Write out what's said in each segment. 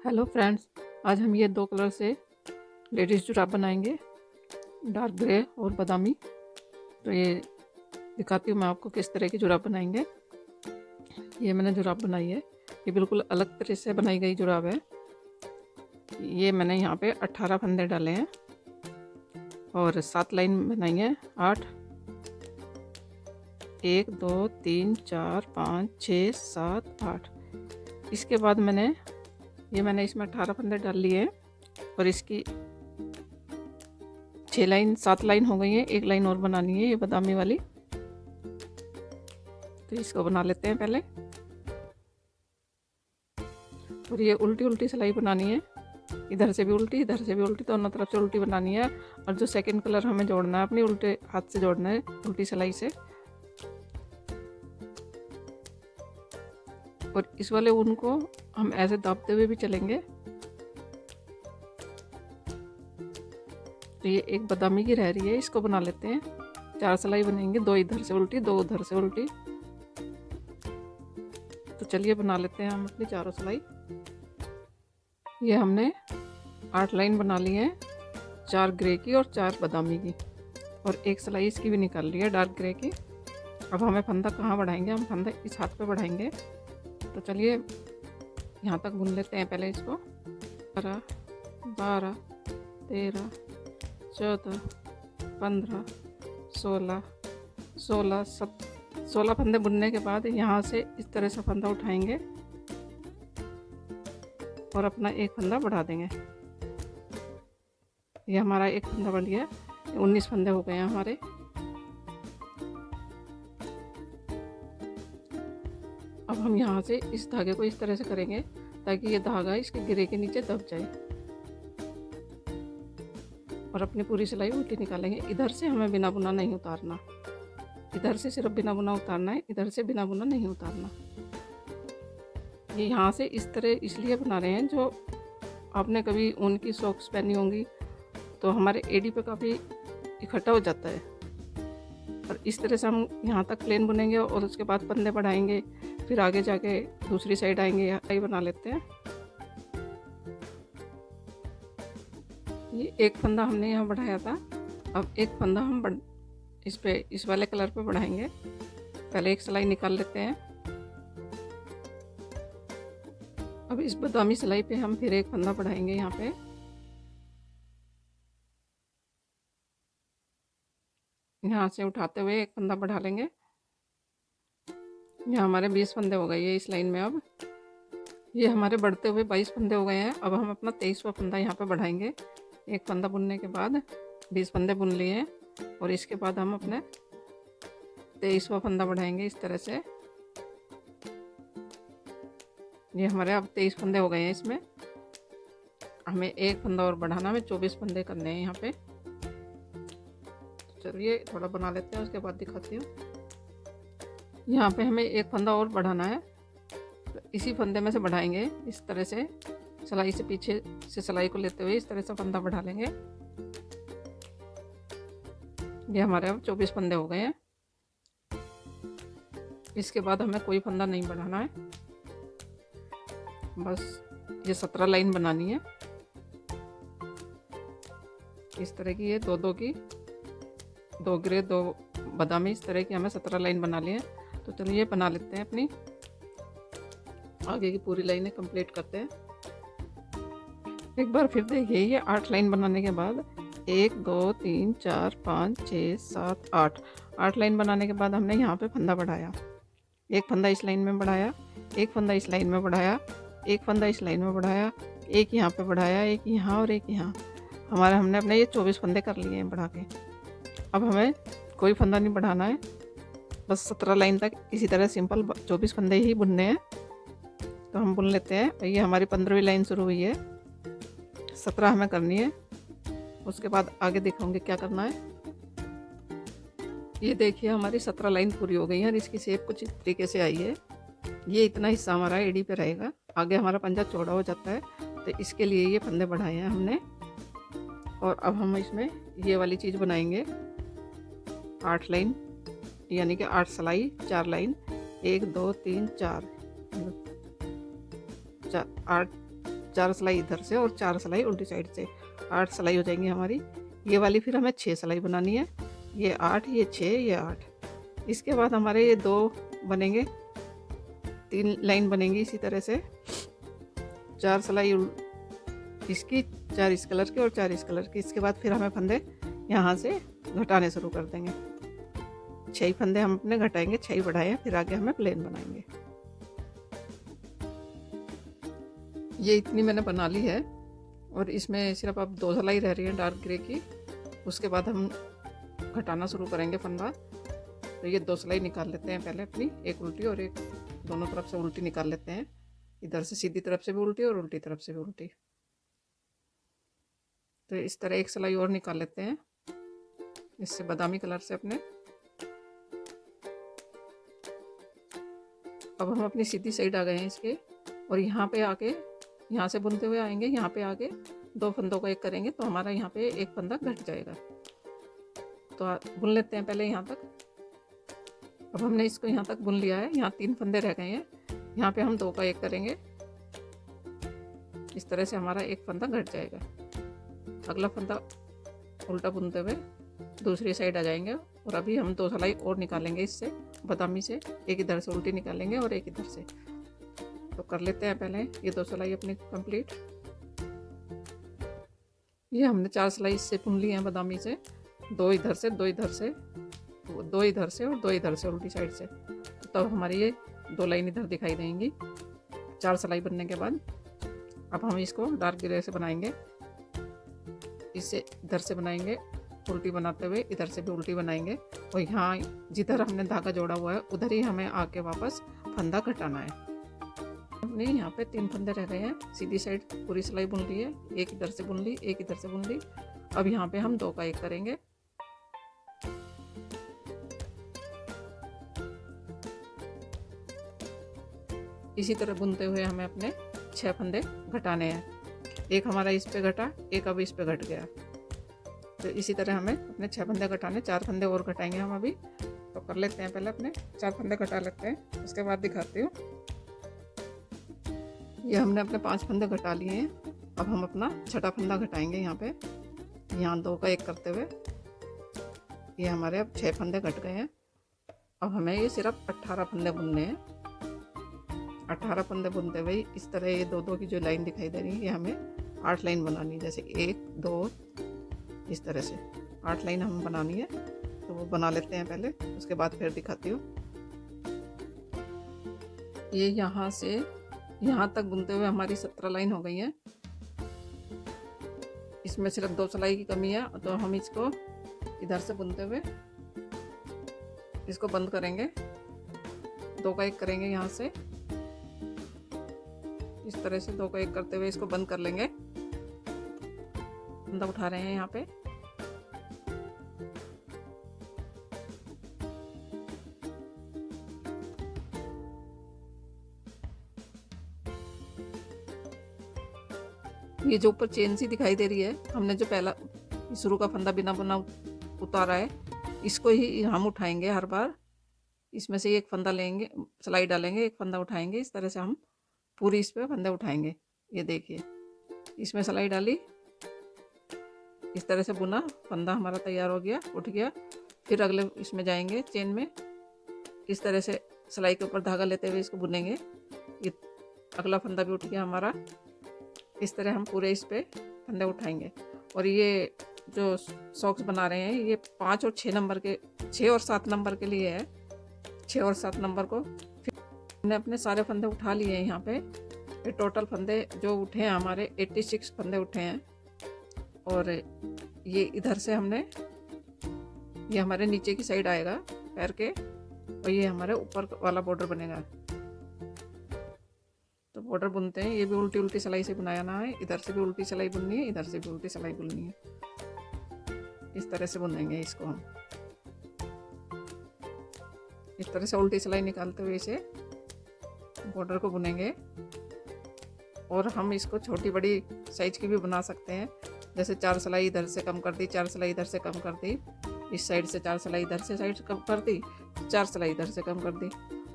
Hello friends, आज हम ये दो कलर से लेडीज़ जुराब बनाएंगे, डार्क ग्रे और बादामी। तो ये दिखाती हूँ मैं आपको किस तरह की जुराब बनाएंगे। ये मैंने जुराब बनाई है, ये बिल्कुल अलग तरह से बनाई गई जुराब है। ये मैंने यहाँ पे 18 फंदे डाले हैं और 7 लाइन बनाई है। 8, 1 2 3 4 5 6 7 8। इसके बाद मैंने इसमें 18 फंदे डाल लिए हैं और इसकी 7 लाइन हो गई है। एक लाइन और बनानी है, ये बादामी वाली। तो इसको बना लेते हैं पहले। और ये उल्टी उल्टी सिलाई बनानी है, इधर से भी उल्टी इधर से भी उल्टी, दोनों तरफ से उल्टी बनानी है। और जो सेकंड कलर हमें जोड़ना है अपनी उल्टे हाथ से जोड़ना है, उल्टी सिलाई से। और इस वाले ऊन को हम ऐसे दाबते हुए भी चलेंगे। तो ये एक बादामी की रह रही है, इसको बना लेते हैं। 4 सिलाई बनेंगे, 2 इधर से उल्टी 2 उधर से उल्टी। तो चलिए बना लेते हैं हम अपनी चारों सिलाई। ये हमने 8 लाइन बना ली है, 4 ग्रे की और 4 बादामी की, और एक सिलाई इसकी भी निकाल ली है डार्क ग्रे की। अब हमें फंदा कहाँ बढ़ाएंगे? हम फंदा इस हाथ पे बढ़ाएंगे। तो चलिए यहाँ तक बुन लेते हैं पहले इसको। 11 12 13 14 15 16 16 फंदे बुनने के बाद यहाँ से इस तरह से फंदा उठाएंगे और अपना एक फंदा बढ़ा देंगे। ये हमारा एक फंदा बढ़ गया, 19 फंदे हो गए हैं हमारे। अब हम यहाँ से इस धागे को इस तरह से करेंगे ताकि ये धागा इसके गिरे के नीचे दब जाए, और अपनी पूरी सिलाई उल्टी निकालेंगे। इधर से हमें बिना बुना नहीं उतारना, इधर से सिर्फ बिना बुना उतारना है, इधर से बिना बुना नहीं उतारना। ये यहाँ से इस तरह इसलिए बना रहे हैं, जो आपने कभी ऊन की सॉक्स पहनी होंगी तो हमारे एडी पे काफ़ी इकट्ठा हो जाता है। और इस तरह से हम यहाँ तक प्लेन बुनेंगे और उसके बाद फंदे बढ़ाएंगे, फिर आगे जाके दूसरी साइड आएंगे। यहाँ बना लेते हैं। ये एक फंदा हमने यहाँ बढ़ाया था, अब एक फंदा हम इस वाले कलर पे बढ़ाएंगे। पहले एक सिलाई निकाल लेते हैं। अब इस बादामी सिलाई पे हम फिर एक फंदा बढ़ाएंगे। यहाँ पे यहाँ से उठाते हुए एक फंदा बढ़ा लेंगे। यहाँ हमारे 20 फंदे हो गए ये इस लाइन में। अब ये हमारे बढ़ते हुए 22 फंदे हो गए हैं। अब हम अपना 23वां फंदा यहाँ पे बढ़ाएंगे। एक फंदा बुनने के बाद 20 फंदे बुन लिए हैं, और इसके बाद हम अपने 23वां फंदा बढ़ाएंगे इस तरह से। ये हमारे अब 23 फंदे हो गए हैं। इसमें हमें एक फंदा और बढ़ाना, हमें 24 फंदे करने हैं यहाँ पे। चलिए थोड़ा बना लेते हैं, उसके बाद दिखाती हूँ। यहाँ पे हमें एक फंदा और बढ़ाना है, तो इसी फंदे में से बढ़ाएंगे इस तरह से। सिलाई से पीछे से सिलाई को लेते हुए इस तरह से फंदा बढ़ा लेंगे। ये हमारे अब 24 फंदे हो गए हैं। इसके बाद हमें कोई फंदा नहीं बढ़ाना है, बस ये 17 लाइन बनानी है इस तरह की। ये 2 2 की, 2 ग्रे 2 बादामी, इस तरह की हमें 17 लाइन बना ली है। तो चलिए बना लेते हैं, अपनी आगे की पूरी लाइनें कंप्लीट करते हैं। एक बार फिर देखिए, ये 8 लाइन बनाने के बाद 1 2 3 4 5 6 7 8 लाइन बनाने के बाद हमने यहाँ पे फंदा बढ़ाया। एक फंदा इस लाइन में बढ़ाया, एक फंदा इस लाइन में बढ़ाया, एक फंदा इस लाइन में बढ़ाया, एक यहाँ पे बढ़ाया, एक यहाँ और एक यहाँ। हमने अपने ये 24 फंदे कर लिए हैं बढ़ा के। अब हमें कोई फंदा नहीं बढ़ाना है, बस 17 लाइन तक इसी तरह सिंपल 24 फंदे ही बुनने हैं। तो हम बुन लेते हैं। ये हमारी 15वीं लाइन शुरू हुई है, 17 हमें करनी है। उसके बाद आगे दिखाऊंगी क्या करना है। ये देखिए हमारी 17 लाइन पूरी हो गई है और इसकी शेप कुछ इस तरीके से आई है। ये इतना हिस्सा हमारा एडी पे रहेगा, आगे हमारा पंजा चौड़ा हो जाता है, तो इसके लिए ये फंदे बढ़ाए हैं हमने। और अब हम इसमें ये वाली चीज़ बनाएंगे। 8 लाइन यानी कि 8 सिलाई 4 लाइन, 1 2 3 4 8 4 सिलाई इधर से और 4 सिलाई उल्टी साइड से, 8 सिलाई हो जाएंगी हमारी। ये वाली फिर हमें 6 सिलाई बनानी है, ये 8, ये 6, ये 8। इसके बाद हमारे ये 2 बनेंगे, 3 लाइन बनेंगी इसी तरह से, 4 सिलाई इसकी, 4 इस कलर की और 4 इस कलर की। इसके बाद फिर हमें फंदे यहाँ से घटाने शुरू कर देंगे। 6 फंदे हम अपने घटाएंगे, 6 बढ़ाए, फिर आगे हमें प्लेन बनाएंगे। ये इतनी मैंने बना ली है और इसमें सिर्फ अब 2 सिलाई रह रही है डार्क ग्रे की। उसके बाद हम घटाना शुरू करेंगे फंदा। तो ये 2 सिलाई निकाल लेते हैं पहले अपनी, एक उल्टी और एक दोनों तरफ से उल्टी निकाल लेते हैं। इधर से सीधी तरफ से भी उल्टी और उल्टी तरफ से भी उल्टी। तो इस तरह एक सिलाई और निकाल लेते हैं इससे बादामी कलर से अपने। अब हम अपनी सीधी साइड आ गए हैं इसके, और यहाँ पे आके, यहाँ से बुनते हुए आएंगे, यहाँ पे आके 2 फंदों का एक करेंगे तो हमारा यहाँ पे एक फंदा घट जाएगा। तो बुन लेते हैं पहले यहाँ तक। अब हमने इसको यहाँ तक बुन लिया है, यहाँ 3 फंदे रह गए हैं, यहाँ पे हम 2 का एक करेंगे। इस तरह से हमारा एक फंदा घट जाएगा। अगला फंदा उल्टा बुनते हुए दूसरी साइड आ जाएंगे, और अभी हम 2 सिलाई और निकालेंगे इससे बादामी से, एक इधर से उल्टी निकालेंगे और एक इधर से। तो कर लेते हैं पहले ये 2 सिलाई अपनी कंप्लीट। ये हमने 4 सिलाई इससे बुन ली हैं बादामी से, 2 इधर से, 2 इधर से, 2 इधर से और 2 इधर से उल्टी साइड से। तो तब हमारी ये 2 लाइन इधर दिखाई देंगी 4 सिलाई बनने के बाद। अब हम इसको डार्क ग्रे से बनाएंगे, इससे इधर से बनाएंगे उल्टी बनाते हुए, इधर से भी उल्टी बनाएंगे, और यहाँ जिधर हमने धागा जोड़ा हुआ है उधर ही हमें आके वापस फंदा घटाना है। हमने यहाँ पे 3 फंदे रह गए हैं, सीधी साइड पूरी सिलाई बुन ली है, एक इधर से बुन ली, एक इधर से बुन ली। अब यहाँ पे हम 2 का एक करेंगे। इसी तरह बुनते हुए हमें अपने 6 फंदे घटाने हैं। एक हमारा इस पे घटा, एक अब इस पे घट गया। तो इसी तरह हमें अपने 6 फंदे घटाने, 4 फंदे और घटाएंगे हम अभी। तो कर लेते हैं पहले अपने 4 फंदे घटा लेते हैं, उसके बाद दिखाती हूँ। ये हमने अपने 5 फंदे घटा लिए हैं। अब हम अपना 6ठा फंदा घटाएंगे यहाँ पे, यहाँ 2 का एक करते हुए। ये हमारे अब 6 फंदे घट गए हैं। अब हमें ये सिर्फ 18 फंदे बुनने हैं। 18 फंदे बुनते हुए इस तरह ये 2-2 की जो लाइन दिखाई दे रही है, ये हमें 8 लाइन बनानी है। जैसे 1, 2, इस तरह से 8 लाइन हमें बनानी है। तो वो बना लेते हैं पहले, उसके बाद फिर दिखाती हूँ। ये यहाँ से यहाँ तक बुनते हुए हमारी 17 लाइन हो गई है। इसमें सिर्फ 2 सिलाई की कमी है, तो हम इसको इधर से बुनते हुए इसको बंद करेंगे, 2 का एक करेंगे यहाँ से। इस तरह से 2 का एक करते हुए इसको बंद कर लेंगे। फंदा उठा रहे हैं यहाँ पे। ये जो ऊपर चेन सी दिखाई दे रही है, हमने जो पहला शुरू का फंदा बिना बुना उतारा है, इसको ही हम उठाएंगे हर बार। इसमें से एक फंदा लेंगे, सिलाई डालेंगे, एक फंदा उठाएंगे। इस तरह से हम पूरी इस पे फंदे उठाएंगे। ये देखिए, इसमें सिलाई डाली, इस तरह से बुना, फंदा हमारा तैयार हो गया, उठ गया। फिर अगले इसमें जाएंगे चेन में, इस तरह से सिलाई के ऊपर धागा लेते हुए इसको बुनेंगे। ये अगला फंदा भी उठ गया हमारा। इस तरह हम पूरे इस पे फंदे उठाएंगे। और ये जो सॉक्स बना रहे हैं, ये 5 और 6 नंबर के, 6 और 7 नंबर के लिए है। 6 और 7 नंबर को फिर हमने अपने सारे फंदे उठा लिए हैं। यहाँ पे ये टोटल फंदे जो उठे हैं हमारे 86 फंदे उठे हैं। और ये इधर से हमने, ये हमारे नीचे की साइड आएगा पैर के, और ये हमारे ऊपर वाला बॉर्डर बनेगा। तो बॉर्डर बुनते हैं, ये भी उल्टी उल्टी सिलाई से बनाया ना है। इधर से भी उल्टी सिलाई बुननी है, इधर से भी उल्टी सिलाई बुननी है। इस तरह से बुनेंगे इसको हम। इस तरह से उल्टी सिलाई निकालते हुए इसे बॉर्डर को बुनेंगे। और हम इसको छोटी बड़ी साइज की भी बना सकते हैं। जैसे 4 सिलाई इधर से कम कर दी, 4 सिलाई इधर से कम कर दी, इस साइड से 4 सिलाई इधर से साइड कम कर दी, 4 सिलाई इधर से कम कर दी।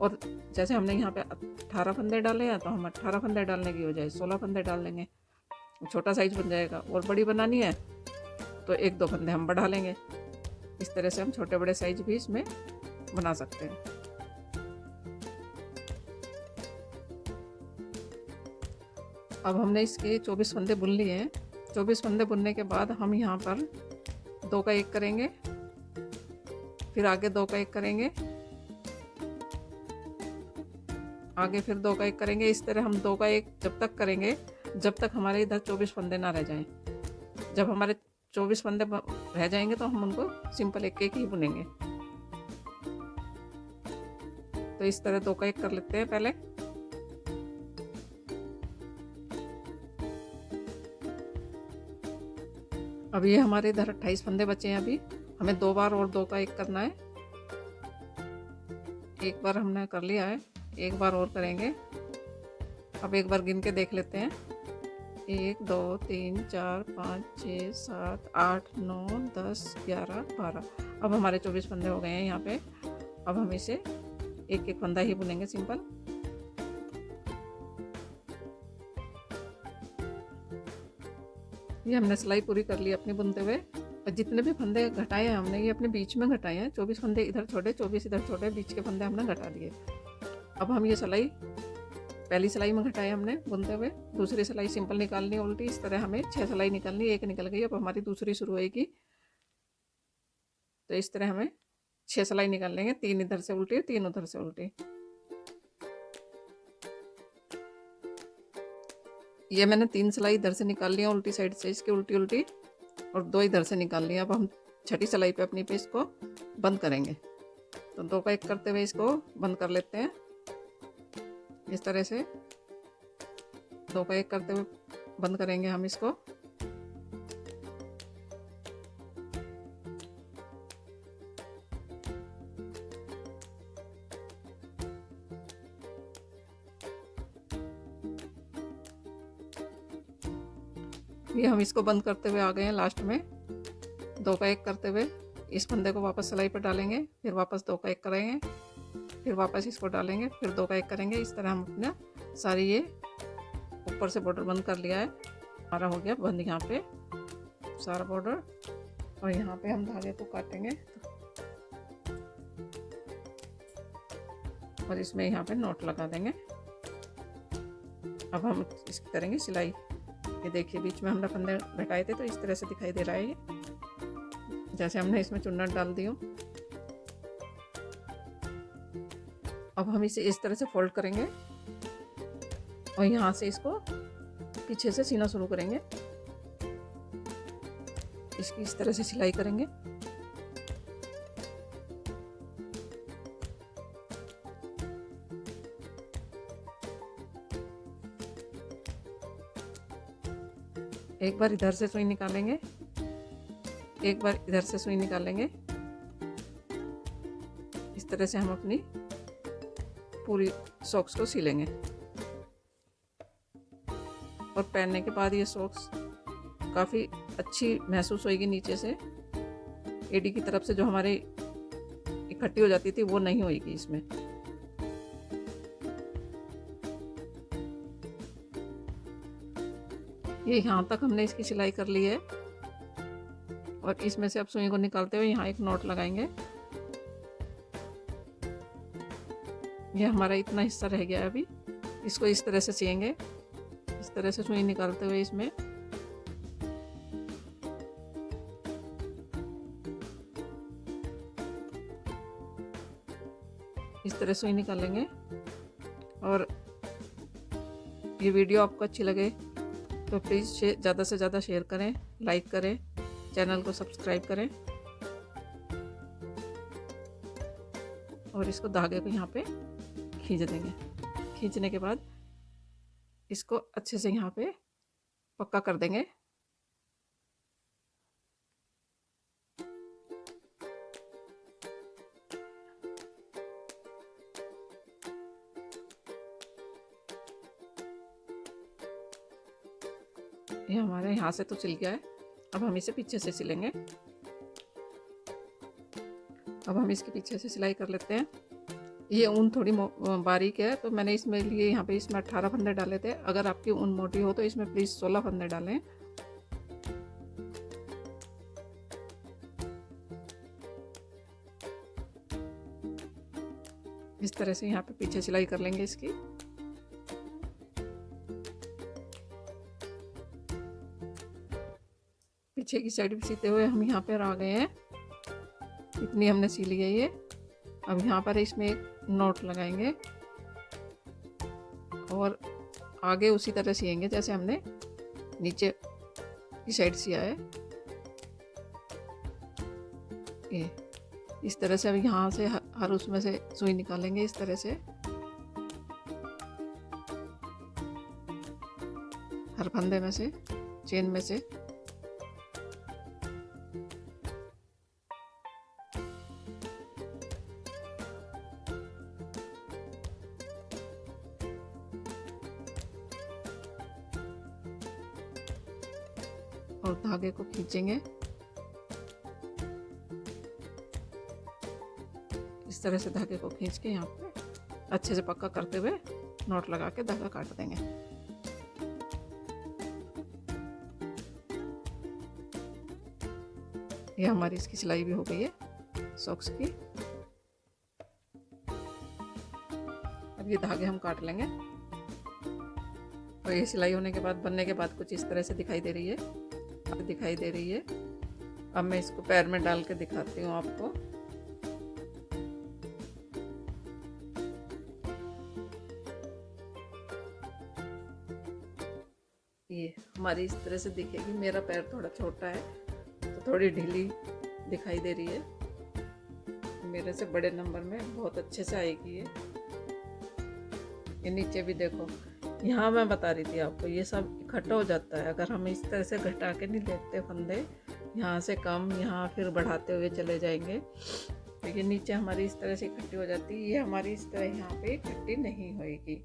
और जैसे हमने यहाँ पे 18 फंदे डाले हैं तो हम 18 फंदे डालने की बजाय 16 फंदे डाल लेंगे, छोटा साइज बन जाएगा। और बड़ी बनानी है तो 1-2 फंदे हम बढ़ा लेंगे। इस तरह से हम छोटे बड़े साइज भी इसमें बना सकते हैं। अब हमने इसके 24 फंदे बुन लिए हैं। 24 फंदे बुनने के बाद हम यहाँ पर 2 का 1 करेंगे, फिर आगे 2 का 1 करेंगे, आगे फिर 2 का 1 करेंगे। इस तरह हम 2 का 1 जब तक करेंगे जब तक हमारे इधर 24 फंदे ना रह जाएं। जब हमारे 24 फंदे रह जाएंगे तो हम उनको सिंपल 1-1 ही बुनेंगे। तो इस तरह 2 का 1 कर लेते हैं पहले। अब ये हमारे इधर 28 फंदे बचे हैं। अभी हमें 2 बार और 2 का 1 करना है। एक बार हमने कर लिया है, एक बार और करेंगे। अब एक बार गिन के देख लेते हैं। 1 2 3 4 5 6 7 8 9 10 11 12। अब हमारे 24 फंदे हो गए हैं यहाँ पे। अब हम इसे 1-1 फंदा ही बुनेंगे सिंपल। ये हमने सिलाई पूरी कर ली अपनी बुनते हुए। और जितने भी फंदे घटाए हैं हमने ये अपने बीच में घटाए हैं। 24 फंदे इधर छोड़े, 24 इधर छोड़े, बीच के फंदे हमने घटा दिए। अब हम ये सिलाई पहली सिलाई में घटाए हमने बुनते हुए, दूसरी सिलाई सिंपल निकालनी है उल्टी। इस तरह हमें 6 सिलाई निकालनी, 1 निकल गई। अब हमारी दूसरी शुरू होएगी। तो इस तरह हमें 6 सिलाई निकाल लेंगे, 3 इधर से उल्टी, 3 उधर से उल्टी। ये मैंने 3 सिलाई इधर से निकाल लिया उल्टी साइड से, इसकी उल्टी उल्टी, और 2 इधर से निकाल लिया। अब हम छठी सिलाई पे अपनी पे इसको बंद करेंगे। तो 2 का 1 करते हुए इसको बंद कर लेते हैं। इस तरह से 2 का 1 करते हुए बंद करेंगे हम इसको। ये हम इसको बंद करते हुए आ गए हैं लास्ट में। 2 का 1 करते हुए इस फंदे को वापस सिलाई पर डालेंगे, फिर वापस 2 का 1 करेंगे, फिर वापस इसको डालेंगे, फिर 2 का 1 करेंगे। इस तरह हम अपना सारी ये ऊपर से बॉर्डर बंद कर लिया है। हमारा हो गया बंद यहाँ पे सारा बॉर्डर। और यहाँ पे हम धागे को काटेंगे और इसमें यहाँ पे नोट लगा देंगे। अब हम इसकी करेंगे सिलाई। ये देखिए बीच में हमने फंदे घटाए थे तो इस तरह से दिखाई दे रहा है ये, जैसे हमने इसमें चुन्नट डाल दी हो। अब हम इसे इस तरह से फोल्ड करेंगे और यहाँ से इसको पीछे से सीना शुरू करेंगे। इसकी इस तरह से सिलाई करेंगे। एक बार इधर से सुई निकालेंगे, एक बार इधर से सुई निकालेंगे। इस तरह से हम अपनी पूरी सॉक्स को सिलेंगे। और पहनने के बाद ये सॉक्स काफ़ी अच्छी महसूस होगी। नीचे से एडी की तरफ से जो हमारे इकट्ठी हो जाती थी वो नहीं होगी इसमें। ये यहाँ तक हमने इसकी सिलाई कर ली है। और इसमें से अब सुई को निकालते हुए यहाँ एक नॉट लगाएंगे। ये हमारा इतना हिस्सा रह गया है अभी, इसको इस तरह से सिएंगे। इस तरह से सुई निकालते हुए इसमें इस तरह सुई निकालेंगे। और ये वीडियो आपको अच्छी लगे तो प्लीज़ ज़्यादा से ज़्यादा शेयर करें, लाइक करें, चैनल को सब्सक्राइब करें। और इसको धागे को यहाँ पे खींच देंगे। खींचने के बाद इसको अच्छे से यहाँ पे पक्का कर देंगे। ये हमारे यहाँ से तो सिल गया है। अब हम इसे पीछे से सिलेंगे। अब हम इसके पीछे से सिलाई कर लेते हैं। ये ऊन थोड़ी बारीक है, तो मैंने इसमें लिए यहाँ पे इसमें 18 फंदे डाले थे। अगर आपकी ऊन मोटी हो तो इसमें प्लीज़ 16 फंदे डालें। इस तरह से यहाँ पे पीछे सिलाई कर लेंगे इसकी। पीछे की साइड भी सीते हुए हम यहाँ पर आ गए हैं। इतनी हमने सी ली है ये। अब यहाँ पर इसमें एक नोट लगाएंगे और आगे उसी तरह सिएंगे जैसे हमने नीचे की साइड सिया है। ये इस तरह से अब यहाँ से हर उसमें से सुई निकालेंगे इस तरह से, हर फंदे में से, चेन में से। और धागे को खींचेंगे इस तरह से। धागे को खींच के यहाँ पे अच्छे से पक्का करते हुए नॉट लगा के धागा काट देंगे। ये हमारी इसकी सिलाई भी हो गई है सॉक्स की। अब ये धागे हम काट लेंगे। और ये सिलाई होने के बाद, बनने के बाद कुछ इस तरह से दिखाई दे रही है। अब मैं इसको पैर में डाल के दिखाती हूँ आपको। ये हमारी इस तरह से दिखेगी। मेरा पैर थोड़ा छोटा है तो थोड़ी ढीली दिखाई दे रही है। मेरे से बड़े नंबर में बहुत अच्छे से आएगी ये नीचे भी देखो। यहाँ मैं बता रही थी आपको, ये सब इकट्ठा हो जाता है अगर हम इस तरह से घटा के नहीं लेते फंदे। यहाँ से कम, यहाँ फिर बढ़ाते हुए चले जाएंगे तो ये नीचे हमारी इस तरह से इकट्ठी हो जाती है। ये हमारी इस तरह यहाँ पे इकट्ठी नहीं होएगी।